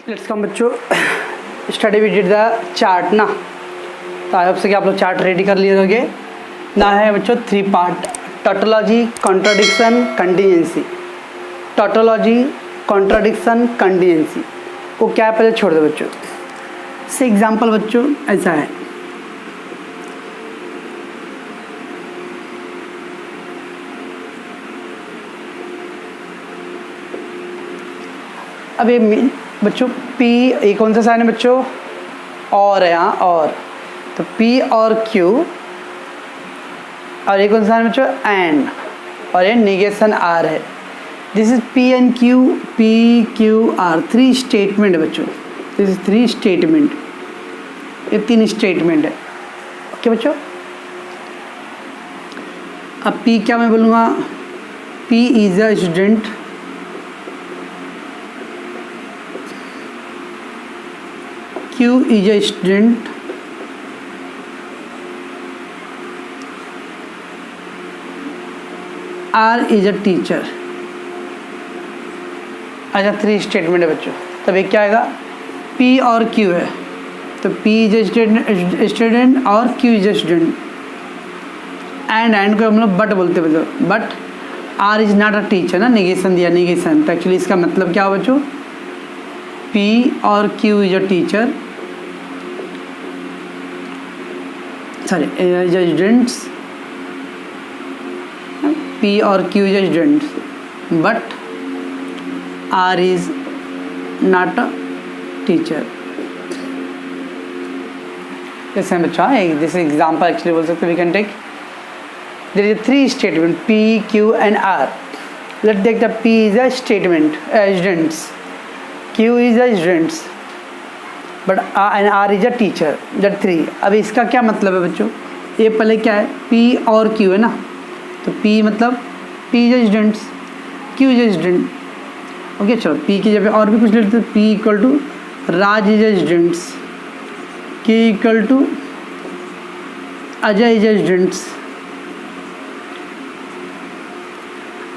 Let's come बच्चों, study we did the chart ना। तो आई होप से कि आप लोग चार्ट रेडी कर लिए होंगे ना। है बच्चों 3 part, tautology, contradiction, contingency. Tautology, contradiction, contingency वो क्या है पहले छोड़ दो बच्चों। से एग्जाम्पल बच्चों ऐसा है, अब ये बच्चों P ये कौन सा साइन है बच्चों, और है यहाँ और, तो P और Q, और ये कौन सा साइन बच्चों एंड, और ये निगेशन R है। This is P and Q, P Q R, 3 statement है बच्चों। दिस इज 3 स्टेटमेंट, ये 3 स्टेटमेंट है। ओके बच्चों, अब P क्या मैं बोलूँगा, P is a student, Q is a student, R is a teacher। अच्छा 3 स्टेटमेंट है बच्चों। तब एक क्या आएगा, P और Q है, तो P इज a स्टूडेंट और Q is a student. And को हम लोग बट बोलते हैं, but R is not a teacher ना, निगेशन दिया, निगेशन। तो एक्चुअली इसका मतलब क्या हो बच्चों, P और Q is a teacher, sorry students, P और Q is students, but R is not a teacher। जैसे बच्चा दिस एग्जाम्पल एक्चुअली बोल सकते, we can take there is 3 statement P, Q and R। Let take the P is a statement, students, Q is a students, but and R is a teacher, that 3। अब इसका क्या मतलब है बच्चों, ये पहले क्या है, P और Q है ना, तो P मतलब P is a students, Q is a student. Okay चलो P की जगह और भी कुछ लेते हैं, P equal to Raj is a students, Q equal to Ajay is a students,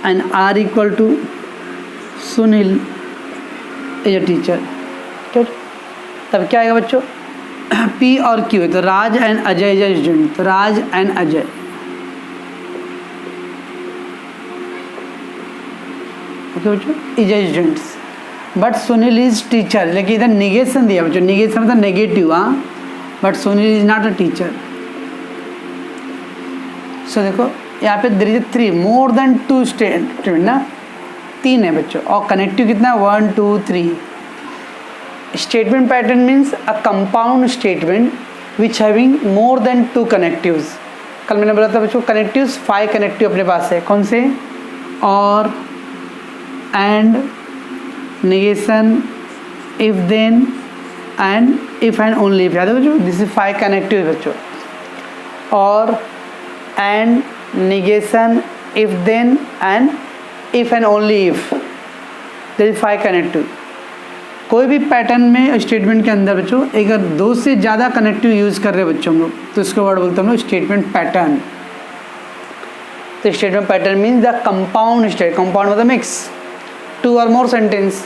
and R equal to Sunil is a teacher. तब क्या आएगा बच्चों, P और Q है, तो Raj and Ajay is a student, तो राज एंड अजय। ओके बच्चों, is a students, but Sunil is teacher. लेकिन इधर निगेशन दिया बच्चों, निगेशन मतलब नेगेटिव, हाँ, but Sunil is not a teacher. So देखो यहाँ पे there is 3 more than 2 statement ना, 3 है बच्चों, और कनेक्टिव कितना है 1 2 3। Statement pattern means a compound statement which having more than 2 connectives. कल मैंने बोला था बच्चों कनेक्टिव्स 5 कनेक्टिव अपने पास है, कौन से, or, and, negation, if then, and if and only if. याद है बच्चों, दिस इज 5 कनेक्टिव बच्चों, or, and, negation, if then, and if and only if, this is 5 connective. कोई भी पैटर्न में स्टेटमेंट के अंदर बच्चों अगर 2 से ज़्यादा कनेक्टिव यूज़ कर रहे हैं बच्चों हम लोग, तो इसको वर्ड बोलते हैं हम लोग स्टेटमेंट पैटर्न। तो statement pattern means the compound state, compound मतलब मिक्स, 2 और मोर सेंटेंस।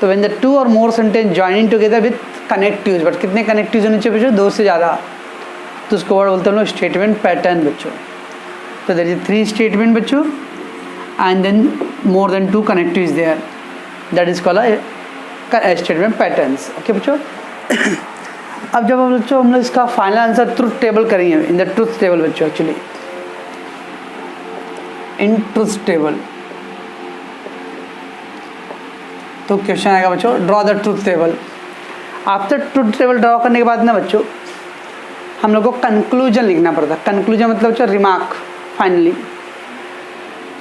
तो व्हेन द 2 और more sentence joining together with connectives, but कितने कनेक्टिव्स होने चाहिए बच्चों, 2 से ज़्यादा, तो उसको वर्ड बोलते हैं हम लोग स्टेटमेंट पैटर्न बच्चों। तो देयर इज 3 स्टेटमेंट बच्चों, and then more than 2 connectives there, that is called statement patterns. Okay बच्चों, अब जब हम लोग इसका फाइनल आंसर ट्रुथ टेबल करेंगे, इन द ट्रुथ टेबल बच्चों, एक्चुअली इन ट्रुथ टेबल, तो क्वेश्चन आएगा बच्चों draw the truth table. After truth table draw करने के बाद ना बच्चों हम लोग को कंक्लूजन लिखना पड़ता है। कंक्लूजन मतलब बच्चों रिमार्क, फाइनली।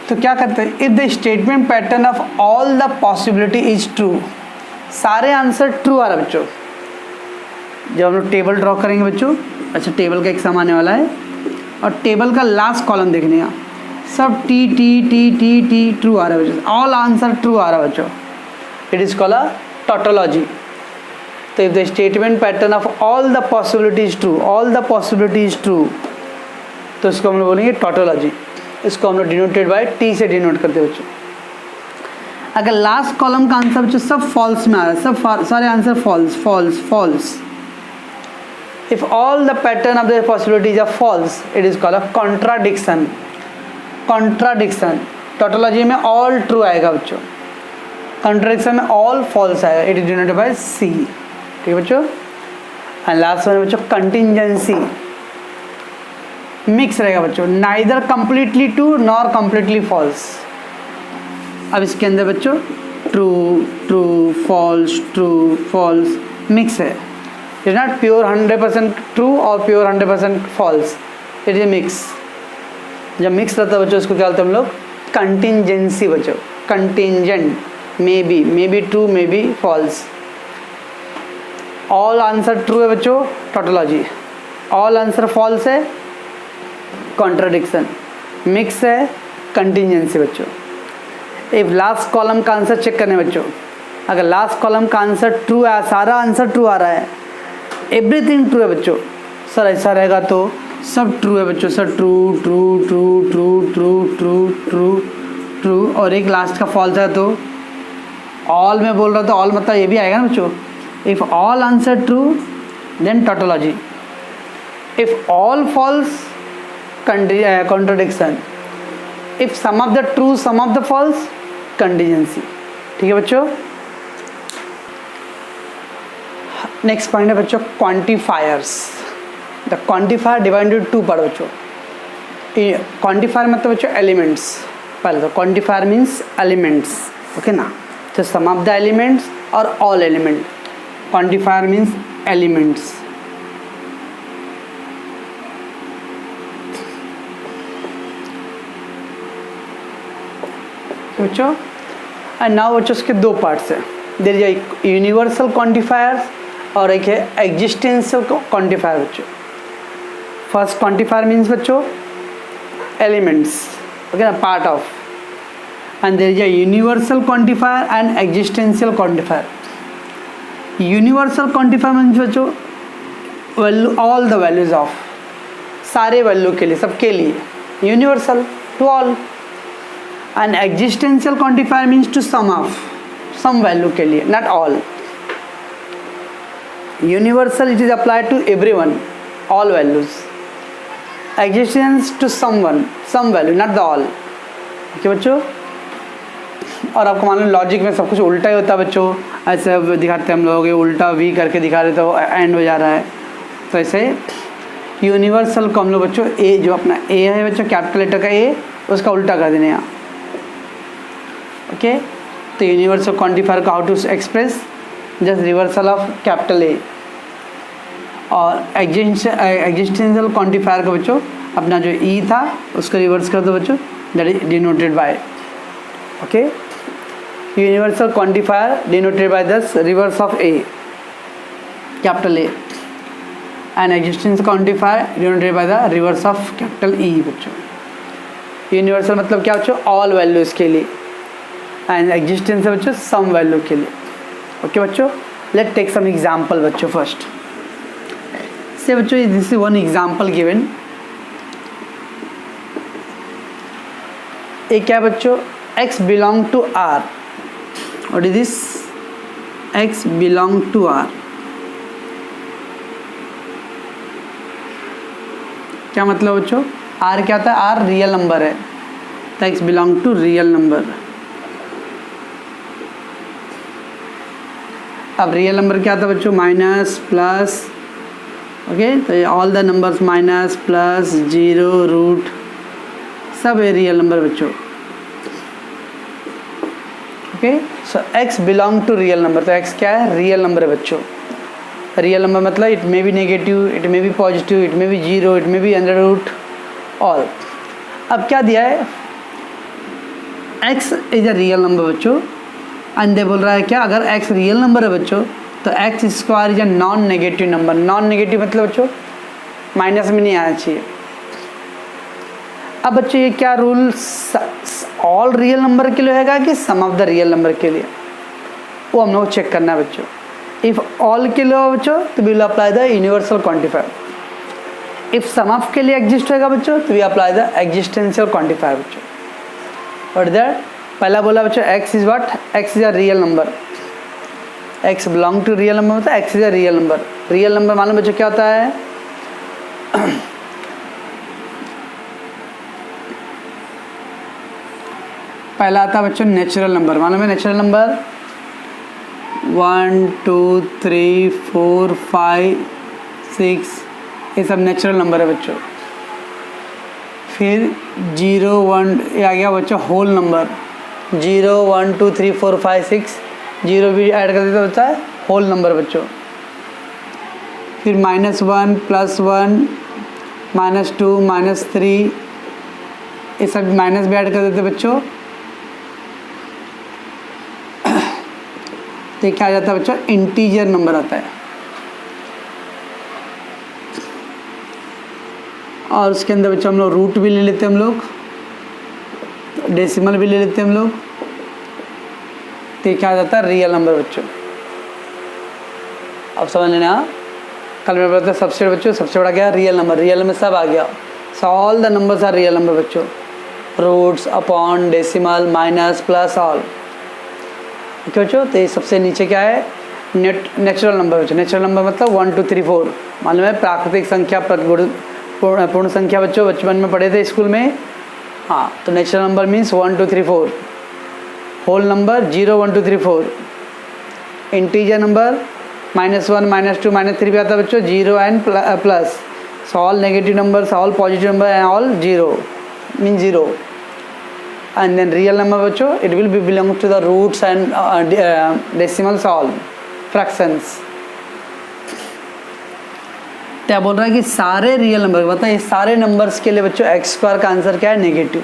तो क्या करते हैं, if the statement pattern of all the possibility is true, सारे आंसर ट्रू आ रहा है बच्चों। जब हम लोग टेबल ड्रॉ करेंगे बच्चों, अच्छा टेबल का एग्जाम आने वाला है, और टेबल का लास्ट कॉलम देखने का सब T T T T T true आ रहा है बच्चों, ऑल आंसर ट्रू आ रहा है बच्चों, it is called a tautology. तो if the statement pattern of all the possibility is true, all the possibility is true, तो इसको हम लोग बोलेंगे टोटोलॉजी। इसको हम लोग डिनोटेड बाय टी से डिनोट करते हैं बच्चों। अगर लास्ट कॉलम का आंसर बच्चों सब फॉल्स में आ रहा है, सब सारे answer false false false, if all the pattern of the possibilities are false it is called a contradiction. Contradiction tautology में ऑल ट्रू आएगा बच्चों, कॉन्ट्राडिक्शन में ऑल फॉल्स आएगा, it is denoted by C. ठीक है बच्चों। एंड लास्ट वन बच्चों contingency, mix रहेगा बच्चों, neither completely true nor completely false. अब इसके अंदर बच्चों true true false true false mix है, it is not pure 100% true और pure 100% false, it is mix. जब मिक्स रहता है बच्चों उसको क्या बोलते हैं हम लोग, कंटिंजेंसी बच्चों, contingent, may be true may be false. All answer true है बच्चों टोटोलॉजी, ऑल आंसर फॉल्स है कॉन्ट्राडिक्शन, मिक्स है कंटिंजेंसी बच्चों। एक लास्ट कॉलम का आंसर चेक करने बच्चों, अगर लास्ट कॉलम का आंसर ट्रू है, सारा आंसर ट्रू आ रहा है, एवरीथिंग ट्रू है बच्चों, सर ऐसा रहेगा तो सब ट्रू है बच्चों, sir true true true true true true true true, और एक लास्ट का फॉल्स है तो ऑल में बोल रहा तो ऑल मतलब ये भी आएगा ना बच्चों। If all answer true then tautology, if all false contradiction, if some of the true some of the false contingency. ठीक है बच्चों। नेक्स्ट पॉइंट है बच्चों quantifiers. The quantifier divided into two part बच्चों। क्वांटिफायर मतलब बच्चों एलिमेंट्स, पहले तो क्वांटिफायर मीन्स एलिमेंट्स, ओके ना, तो सम ऑफ द एलिमेंट्स और all element, quantifier means elements. बच्चों एंड नाउ बच्चों उसके दो पार्ट्स हैं, देयर इज यूनिवर्सल क्वांटिफायर और एक है एग्जिस्टेंशियल क्वांटिफायर बच्चों। फर्स्ट क्वांटिफायर मीन्स बच्चों एलिमेंट्स, ओके ना, part of, and there is a universal quantifier and existential quantifier. Universal quantifier means बच्चों value, all the values of, सारे value के लिए, सबके लिए, universal to all. And existential quantifier means to some of, some value के लिए, not all. Universal it is applied to everyone, all values. Existence to someone, some value, not the all. ठीक है बच्चों। और आपको मालूम लॉजिक में सब कुछ उल्टा ही होता है बच्चों, ऐसे दिखाते हैं हम लोग, ये उल्टा वी करके दिखा रहे तो एंड हो जा रहा है, तो ऐसे यूनिवर्सल को हम लोग बच्चों ए, जो अपना ए है बच्चों कैपिटल लेटर का ए, उसका उल्टा कर देने यहाँ, ओके। तो यूनिवर्सल क्वांटिफायर का how to express, just reversal of capital A. और एग्जिस्टेंशियल क्वांटिफायर का बच्चों अपना जो ई था उसको रिवर्स कर दो बच्चों, that is denoted by, okay. Universal quantifier denoted by दस reverse of A, capital A, and existential quantifier denoted by the reverse of capital E बच्चों। यूनिवर्सल मतलब क्या बच्चों, ऑल वैल्यूज के लिए, एंड एग्जिस्टेंस है बच्चों सम वैल्यू के लिए, ओके बच्चों। लेट टेक सम एग्जांपल बच्चों। फर्स्ट से बच्चों this is one example given. एक क्या बच्चों, x belong to r, what is this, x belong to r, क्या मतलब बच्चों, r क्या था, r रियल नंबर है, तो x belong to real number. अब रियल नंबर क्या था बच्चों, माइनस प्लस, ओके, तो all the numbers minus plus zero root सब है रियल नंबर बच्चों, okay. So x belong to real number, तो x क्या है, रियल नंबर है बच्चों। रियल नंबर मतलब it may be negative, it may be positive, it may be zero, it may be under root all. अब क्या दिया है, x is a real number बच्चों, एंड दे बोल रहा है क्या, अगर x रियल नंबर है बच्चों तो x square is a non negative number. Non negative मतलब बच्चों माइनस में नहीं आना चाहिए। अब बच्चों ये क्या रूल, ऑल रियल नंबर के लिए होगा कि सम ऑफ द रियल नंबर के लिए, वो हम लोग चेक करना है बच्चों। इफ ऑल के लिए हो बच्चों तो we will apply the universal quantifier. If some of के लिए एग्जिस्ट होगा बच्चों तो we apply the existential quantifier बच्चों। और दैट पहला बोला बच्चों x is what, x is a real number, x belong to real number मतलब x is a real number. Real number मालूम बच्चों क्या होता है? पहला आता है बच्चों नेचुरल नंबर, मालूम है नेचुरल नंबर 1 2 3 4 5 6, ये सब नेचुरल नंबर है बच्चों। फिर 0 1 ये आ गया बच्चों होल नंबर, 0 1 2 3 4 5 6, 0 भी ऐड कर देते होता है होल नंबर बच्चों। फिर -1 +1 -2 -3, ये सब माइनस भी ऐड कर देते बच्चों। तो क्या आ जाता है बच्चों? इंटीजर नंबर आता है। और उसके अंदर बच्चों हम लोग रूट भी ले लेते हैं, हम लोग डेसिमल भी ले लेते हैं हम लोग। तो क्या आ जाता है? रियल नंबर बच्चों। अब समझ लेना, कल मैं बताता सबसे बच्चों, सबसे बड़ा क्या? Real number. रियल नंबर सब आ गया, so all the numbers are real number बच्चों। Roots, upon, decimal, minus, plus, all. Okay बच्चों, तो ये सबसे नीचे क्या है? नेचुरल नंबर बच्चों। नेचुरल नंबर मतलब 1 2 3 4 मालूम है, प्राकृतिक संख्या, पूर्ण संख्या बच्चों बचपन में पढ़े थे स्कूल में। हाँ, तो natural number means 1 2 3 4, whole number 0 1 2 3 4, integer number -1 -2 -3 भी आता है बच्चों, 0 and plus, so all negative numbers, all positive number and all 0 mean 0। and then real number बच्चों it will be belong to the roots and decimals, all fractions। क्या बोल रहा है कि सारे रियल नंबर, बता ये सारे नंबर्स के लिए बच्चों x स्क्वायर का आंसर क्या है? नेगेटिव।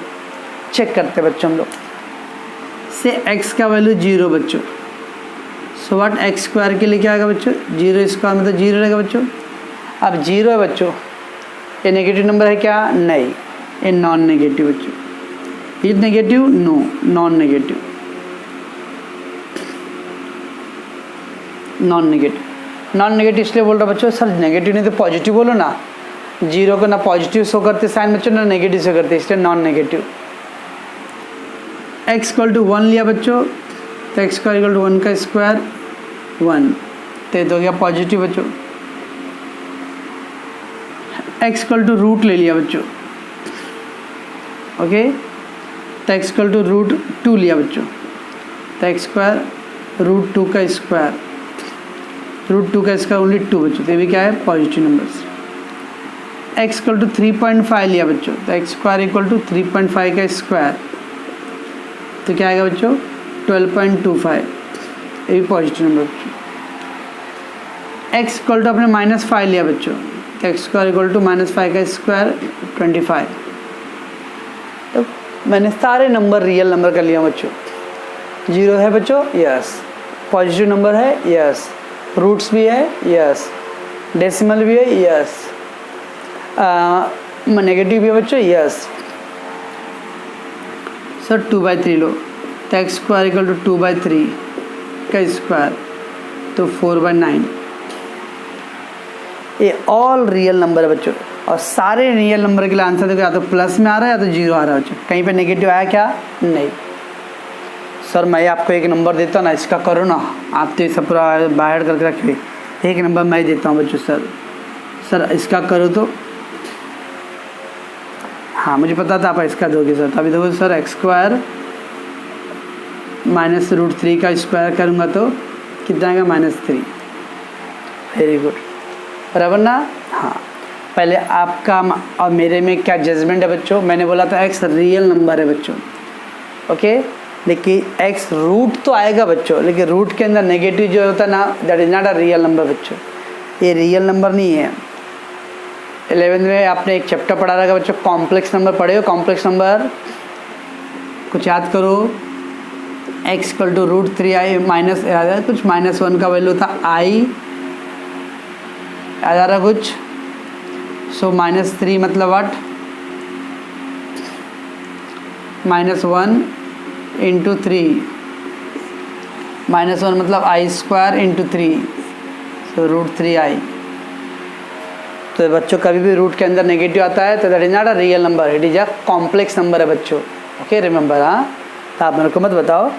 चेक करते हैं बच्चों हम लोग से x का वैल्यू 0 बच्चों, सो व्हाट x स्क्वायर के लिए क्या आएगा बच्चों? 0 स्क्वायर मतलब 0 रहेगा बच्चों। अब 0 है बच्चों, ये नेगेटिव नंबर है क्या? नहीं, ये नॉन नेगेटिव बच्चों। Is negative? No, non negative. Non negative, non negative इसलिए बोल रहा बच्चों, सर नेगेटिव नहीं तो पॉजिटिव बोलो ना। 0 को ना पॉजिटिव शो करते साइन बच्चों, ना नेगेटिव शो करते, इसलिए नॉन नेगेटिव। x = 1 लिया बच्चों, तो x ² = 1 का स्क्वायर 1, तो हो गया पॉजिटिव बच्चों। x = रूट ले लिया बच्चों, ओके, तो x = √2 लिया बच्चों, तो x² √2 का स्क्वायर, √2 का स्क्वायर ओनली 2 बच्चों, तो ये भी क्या है? Positive numbers. x = 3.5 लिया बच्चों, तो x² = 3.5 का स्क्वायर, तो क्या आएगा बच्चों? 12.25, ये भी पॉजिटिव नंबर बच्चों। x = अपने -5 लिया बच्चों, तो x² = -5 का स्क्वायर 25। तो मैंने सारे नंबर रियल नंबर का लिया बच्चों। 0 है बच्चों, यस। पॉजिटिव नंबर है, यस। रूट्स भी है, यस। डेसिमल भी है, यस। नेगेटिव भी है बच्चों, यस। सर 2/3 लो, तो x² = 2/3 का स्क्वायर, तो 4/9। ये ऑल रियल नंबर है बच्चों, और सारे रियल नंबर के लिए आंसर देखो, या तो प्लस में आ रहा है या तो 0 आ रहा है बच्चों। कहीं पे नेगेटिव आया क्या? नहीं। सर मैं आपको एक नंबर देता हूँ ना, इसका करो ना, आप तो सब पूरा बाहर करके रखे, एक नंबर मैं देता हूँ बच्चों। सर इसका करो तो, हाँ मुझे पता था आप इसका दोगे सर। अभी देखो सर, x² -√3 का स्क्वायर करूँगा तो कितना आएगा? -3। वेरी गुड, बराबर ना? हाँ, पहले आपका और मेरे में क्या जजमेंट है बच्चों? मैंने बोला था x रियल नंबर है बच्चों, ओके। लेकिन x रूट तो आएगा बच्चों, लेकिन रूट के अंदर नेगेटिव जो होता है ना, that is not a real number बच्चों, ये रियल नंबर नहीं है। 11th में आपने एक चैप्टर पढ़ा रहेगा बच्चों, कॉम्प्लेक्स नंबर पढ़े हो। कॉम्प्लेक्स नंबर कुछ याद करो, x = √3i माइनस कुछ -1 का वैल्यू था i, याद आ रहा कुछ? सो -3 मतलब व्हाट? -1 × 3, -1 मतलब i² × 3, सो √3i। तो बच्चों कभी भी रूट के अंदर नेगेटिव आता है तो that is not a real number, it is a complex number है बच्चों, ओके रिमेंबर। हाँ, आप मेरे को मत बताओ।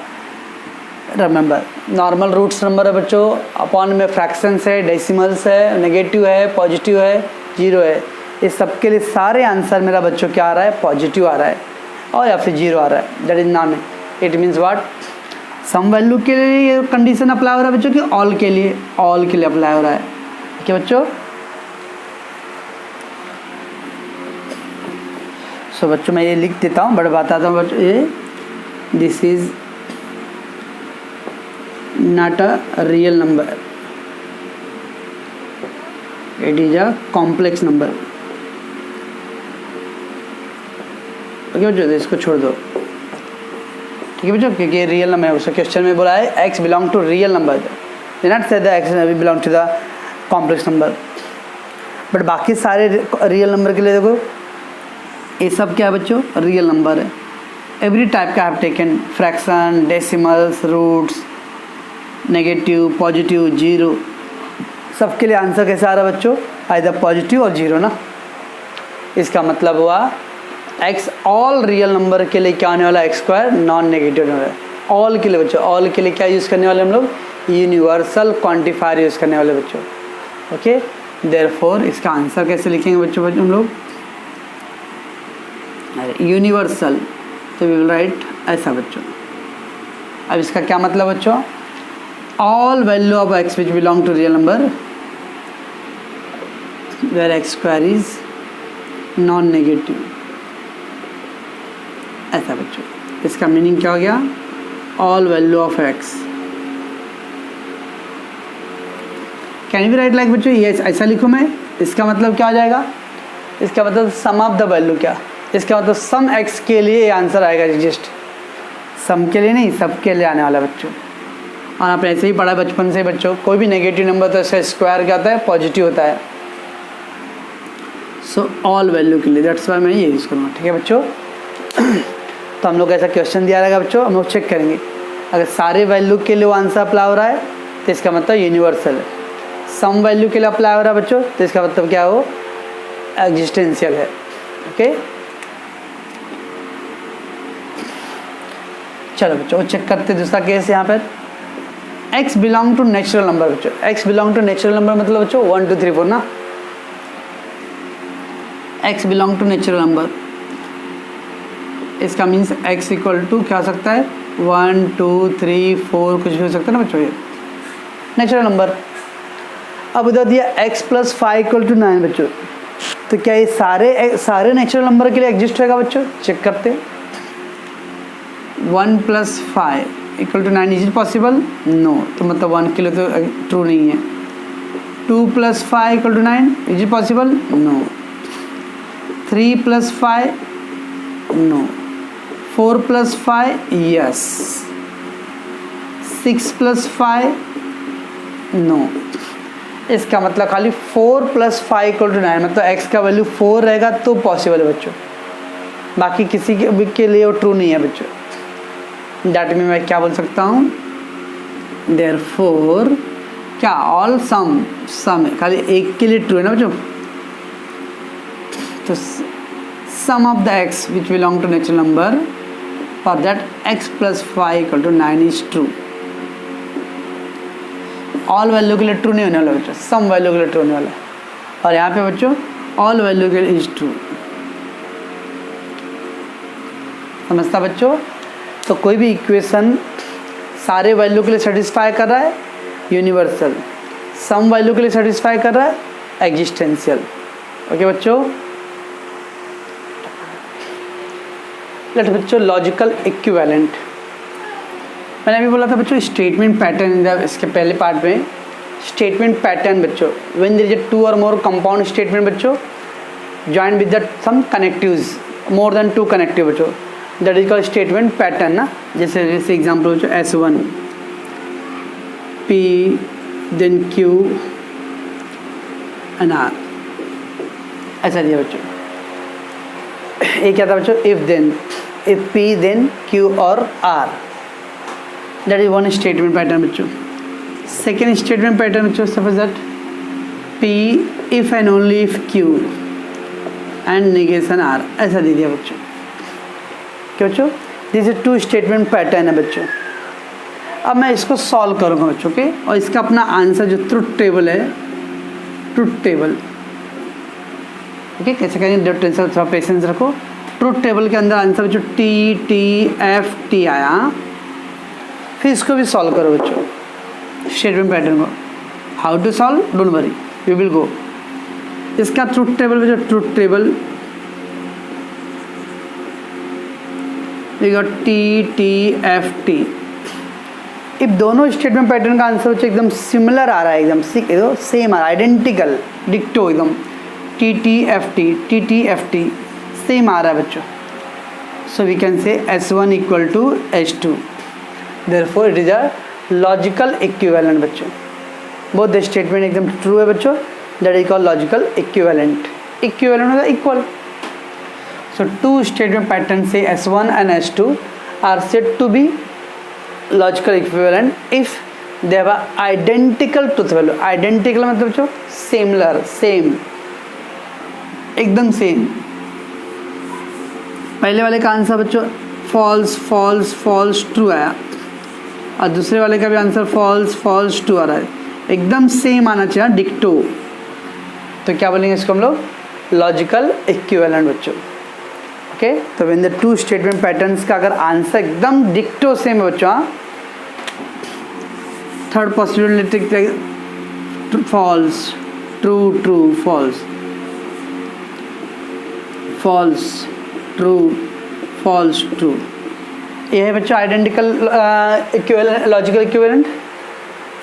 रिमेंबर नॉर्मल रूट्स नंबर है बच्चों, अपॉन में फ्रैक्शंस है, डेसिमल्स है, नेगेटिव है, पॉजिटिव है, जीरो है, इस सब के लिए सारे आंसर मेरा बच्चों क्या आ रहा है, पॉजिटिव आ रहा है और या फिर जीरो आ रहा है। That is non. It means what, some value के लिए ये कंडीशन अप्लाई हो रहा है बच्चों कि ऑल के लिए अप्लाई हो रहा है। ठीक है बच्चों। सो बच्चों मैं ये लिख देता हूँ, बट बताता हूँ बच्चों, ये this is not a real number, it is a complex number। Okay बच्चों, तो इसको छोड़ दो। ठीक है बच्चों, क्योंकि ये रियल नंबर है, उसका क्वेश्चन में बोला है x belong to real number, they not say the x belong to the complex number. But बाकी सारे रियल नंबर के लिए देखो, ये सब क्या है बच्चों, रियल नंबर है। एवरी टाइप का have taken, fraction, decimals, roots, negative, positive, zero, सबके लिए आंसर कैसा आ रहा है बच्चों, आइदर पॉजिटिव और जीरो ना। इसका मतलब हुआ x ऑल रियल नंबर के लिए क्या आने वाला है, x स्क्वायर नॉन नेगेटिव होने वाला है। ऑल के लिए बच्चों, ऑल के लिए क्या यूज़ करने वाले हम लोग, यूनिवर्सल क्वांटिफायर यूज़ करने वाले बच्चों। ओके, देयरफॉर इसका आंसर कैसे लिखेंगे बच्चों हम लोग, यूनिवर्सल, तो वी विल राइट ऐसा बच्चों। अब इसका क्या मतलब बच्चों, all value of x which belong to real number where x square is non negative, ऐसा बच्चों। इसका मीनिंग क्या हो गया, all value of x। Can be right like बच्चों, ये ऐसा लिखूँ मैं, इसका मतलब क्या हो जाएगा, इसका मतलब सम ऑफ द वैल्यू, क्या इसका मतलब सम x के लिए आंसर आएगा एग्जिस्ट, सम के लिए नहीं, सब के लिए आने वाला बच्चों। और आपने ऐसे ही पढ़ा बचपन से बच्चों, कोई भी नेगेटिव नंबर तो इसका स्क्वायर क्या होता है, पॉजिटिव होता है। सो ऑल वैल्यू के लिए, दैट्स वाई मैं ये यूज़ करूँगा। ठीक है बच्चों। तो हम लोग ऐसा क्वेश्चन दिया रहेगा बच्चों, हम लोग चेक करेंगे, अगर सारे वैल्यू के लिए वो आंसर अप्लाई हो रहा है तो इसका मतलब यूनिवर्सल है। सम वैल्यू के लिए अप्लाई हो रहा है बच्चों, तो इसका मतलब क्या हो, एग्जिस्टेंशियल है। ओके, चलो बच्चों चेक करते दूसरा केस यहाँ पर। x belong to natural number बच्चों, x belong to natural number मतलब बच्चों 1 2 3 4 ना। x belong to natural number, इसका मीन्स x इक्वल टू क्या हो सकता है, 1 2 3 4, कुछ भी हो सकता है ना बच्चों, ये नेचुरल नंबर। अब उधर दिया x प्लस 5 इक्वल टू 9 बच्चों, तो क्या ये सारे नेचुरल नंबर के लिए एग्जिस्ट होगा बच्चों, चेक करते। 1 plus 5 equal to 9, is it possible, no, तो मतलब 1 के लिए तो ट्रू नहीं है। 2 plus 5 equal to 9, is it possible, no. 3 plus 5, no. 4 plus 5, yes. 6 plus 5, no. इसका मतलब खाली 4 प्लस 5 इक्वल टू 9, मतलब x का वैल्यू 4 रहेगा तो पॉसिबल है बच्चों, बाकी किसी के लिए वो ट्रू नहीं है बच्चों। डैट में मैं क्या बोल सकता हूँ, देयरफॉर क्या ऑल सम है, खाली एक के लिए ट्रू है ना बच्चों, तो some of the x which belong to natural number for that x plus 5 equal to 9 is true. All value के लिए ट्रू नहीं होने वाला बच्चों, सम वैल्यू के लिए ट्रू होने वाला है। और यहाँ पे बच्चों ऑल वैल्यू के लिए इज ट्रू, समझता बच्चों। तो कोई भी इक्वेशन सारे वैल्यू के लिए सेटिस्फाई कर रहा है, यूनिवर्सल, सम वैल्यू के लिए सेटिस्फाई कर रहा है, एग्जिस्टेंशियल। ओके बच्चों, लेट बच्चों लॉजिकल इक्विवेलेंट, मैंने अभी बोला था बच्चों स्टेटमेंट पैटर्न, इसके पहले पार्ट में स्टेटमेंट पैटर्न बच्चों, व्हेन देयर इज अ 2 और मोर कंपाउंड स्टेटमेंट बच्चों join with the some connectives, more than 2 connective बच्चों, that is called statement pattern ना। जैसे एग्जाम्पल बच्चों S1 P then Q and R, ऐसा दिया बच्चों। ये क्या था बच्चों, इफ P देन Q और R, that is one statement pattern बच्चों। सेकेंड स्टेटमेंट पैटर्न बच्चों, suppose that P if and only if Q and negation R, ऐसा दे दिया बच्चों। क्या बच्चों, this is two statement pattern है बच्चों। अब मैं इसको सॉल्व करूँगा बच्चों के, और इसका अपना आंसर जो ट्रुथ टेबल है, ट्रुथ टेबल, ओके कैसे करेंगे, टेंशन थोड़ा पेशेंस रखो। ट्रुथ टेबल के अंदर आंसर बच्चों टी टी एफ टी आया, फिर इसको भी सॉल्व करो बच्चों स्टेटमेंट पैटर्न को। How to solve, don't worry, we will go. इसका ट्रुथ टेबल बच्चों, truth table T T F T. If दोनों स्टेटमेंट पैटर्न का आंसर बच्चों एकदम सिमिलर आ रहा है, एकदम सेम आ रहा है, आइडेंटिकल, डिक्टो एकदम T T F T same आ रहा है बच्चों, so we can say S1 equal to S2, therefore it is a logical equivalent बच्चों। बोथ द स्टेटमेंट एकदम ट्रू है बच्चों, that is called logical equivalent. Equivalent होगा equal. So two statement patterns say S1 and S2 are said to be logical equivalent if they have a identical truth value. Identical मतलब बच्चों similar, same, एकदम same. पहले वाले का answer बच्चों false false false true आया, और दूसरे वाले का भी आंसर फॉल्स फॉल्स ट्रू आ रहा है, एकदम सेम आना चाहिए, डिक्टो। तो क्या बोलेंगे इसको हम लोग, लॉजिकल इक्विवेलेंट बच्चों। ओके, तो when the two statement patterns का अगर आंसर एकदम डिक्टो सेम है बच्चों, third possibility false true true false false true false true, ये है बच्चों identical equivalent, logical equivalent.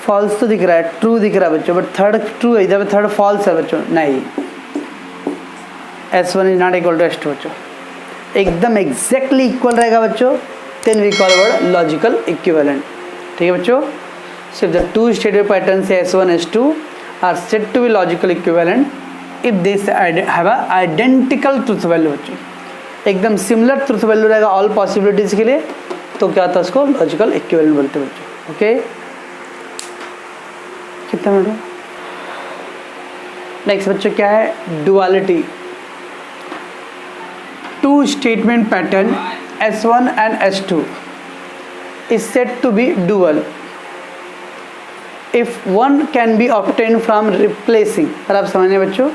False तो दिख रहा है, ट्रू दिख रहा है बच्चों, बट थर्ड ट्रू है, इधर थर्ड फॉल्स है बच्चों, नहीं, S1 is not equal to S2 बच्चों, एकदम एग्जैक्टली इक्वल रहेगा बच्चों, then we call word logical equivalent. ठीक है बच्चों, so if the two statement patterns S1 S2 are said to be logical equivalent if this have a identical truth value बच्चों, एकदम similar truth value रहेगा all possibilities के लिए, तो क्या होता है उसको लॉजिकल इक्विवेलेंट बोलते हैं बच्चों। ओके, कितना मिनट? नेक्स्ट बच्चों क्या है, duality. Two statement pattern S1 and S2 is said to be dual if one can be obtained from replacing। पर आप समझिए बच्चों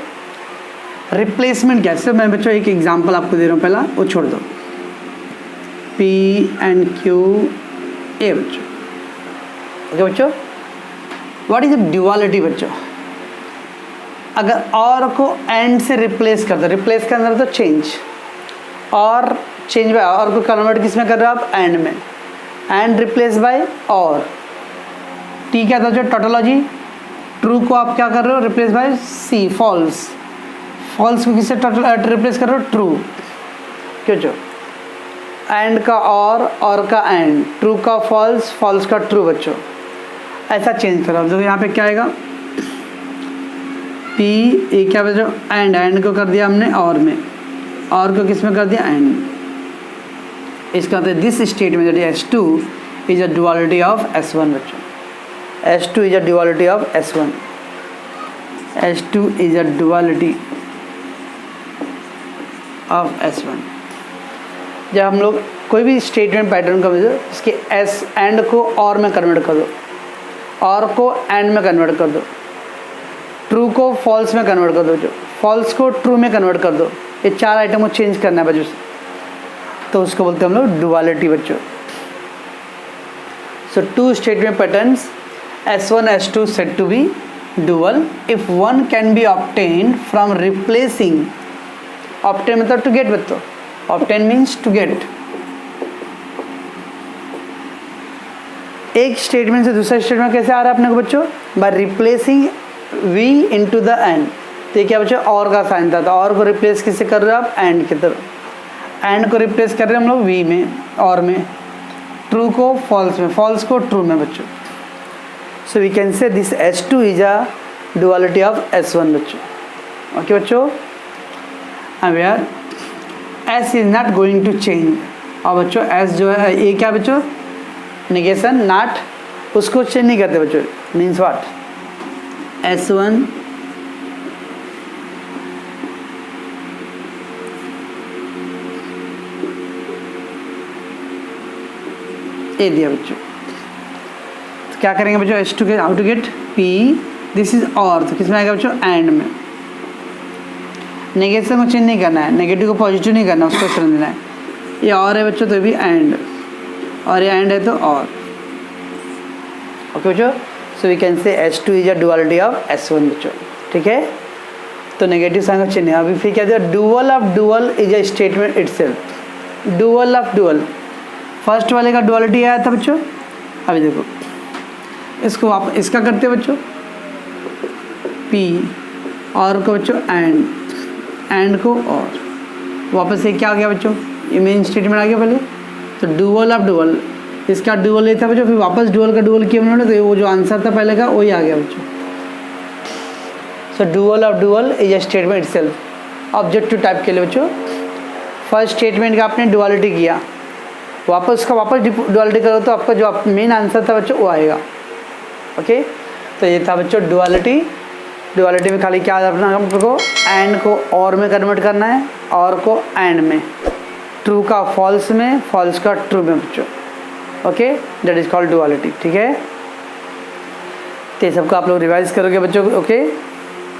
रिप्लेसमेंट कैसे, मैं बच्चों एक एग्जांपल आपको दे रहा हूँ, पहला वो छोड़ दो, P and Q A बच्चों। ओके बच्चों, व्हाट इज ड्यूअलिटी बच्चों, अगर और को एंड से रिप्लेस कर दो, रिप्लेस करना तो चेंज, और चेंज बाय और को कन्वर्ट किस में कर रहे हो आप, एंड में, एंड रिप्लेस बाय और, टी क्या था जो टोटोलॉजी, ट्रू को आप क्या कर रहे हो replace by C, false, false को किससे रिप्लेस कर रहे हो, ट्रू, क्यों जो एंड का और का एंड, ट्रू का फॉल्स, फॉल्स का ट्रू बच्चों, ऐसा चेंज करो। देखो यहाँ पे क्या आएगा, पी ए क्या बच्चों, एंड को कर दिया हमने और में, और को किस में कर दिया, एंड। इसका मतलब this statement that is S2 is a duality of S1 बच्चों, S2 is a duality of S1, S2 is a duality of S1। जब हम लोग कोई भी स्टेटमेंट पैटर्न का इसके एस एंड को और में कन्वर्ट कर दो, और को एंड में कन्वर्ट कर दो, ट्रू को फॉल्स में कन्वर्ट कर दो, जो फॉल्स को ट्रू में कन्वर्ट कर दो, ये चार आइटम को चेंज करना है बच्चों, तो उसको बोलते हैं हम लोग डुअलिटी बच्चों। So two statement patterns S1 S2 said to be dual if one can be obtained from replacing, obtain मतलब to get बच्चों, obtain means to get, एक स्टेटमेंट से दूसरा स्टेटमेंट कैसे आ रहा है अपने को बच्चों, by replacing V into the end। तो ये क्या बच्चों, और का साइन था, तो और को रिप्लेस किससे कर रहे हो आप, एंड की तरफ, एंड को रिप्लेस कर रहे हैं हम लोग V में, और में, ट्रू को फॉल्स में, फॉल्स को ट्रू में बच्चों। So we can say this S2 is a duality of S1 बच्चों। ओके बच्चों, where S is not going to change, और बच्चों S जो है ये क्या बच्चों, नेगेशन, नॉट, उसको चेंज नहीं करते बच्चों, मीन्स व्हाट, S1 ए दिया बच्चों। तो क्या करेंगे बच्चों, H2 के how to get P, this is और, तो किस में आएगा बच्चों, एंड में। नेगेटिव को चेंज नहीं करना है, नेगेटिव को पॉजिटिव नहीं करना, उसको चलन देना है। ये और है बच्चों तो भी एंड, और ये एंड है तो और। ओके बच्चों, सो वी कैन से H2 is a duality of S1 बच्चों, ठीक है। तो नेगेटिव साइन का चिन्ह है। अभी फिर क्या दिया, dual of dual is a statement itself. Dual of dual, first वाले का डुअलिटी आया था बच्चों। अभी देखो इसको आप इसका करते हैं बच्चों P, और को बच्चों एंड को और, वापस से क्या आ गया बच्चों, ये मेन स्टेटमेंट आ गया पहले। तो डुअल ऑफ डुअल, इसका डुअल ये था बच्चों, फिर वापस डुअल का डुअल किया उन्होंने, तो वो जो आंसर था पहले का वही आ गया बच्चों। So dual of dual is a statement itself. Objective type के लिए बच्चों, फर्स्ट स्टेटमेंट का आपने डुअलिटी किया, वापस का वापस डुअलिटी करो तो आपका जो मेन आंसर था बच्चों वो आएगा। ओके, तो ये था बच्चों डुअलिटी। डुअलिटी में खाली क्या करना है हमको, एंड को और में कन्वर्ट करना है, और को एंड में, ट्रू का फॉल्स में, फॉल्स का ट्रू में बच्चों। Okay, that is called duality, ठीक है। तो ये सबको आप लोग रिवाइज करोगे बच्चों। ओके।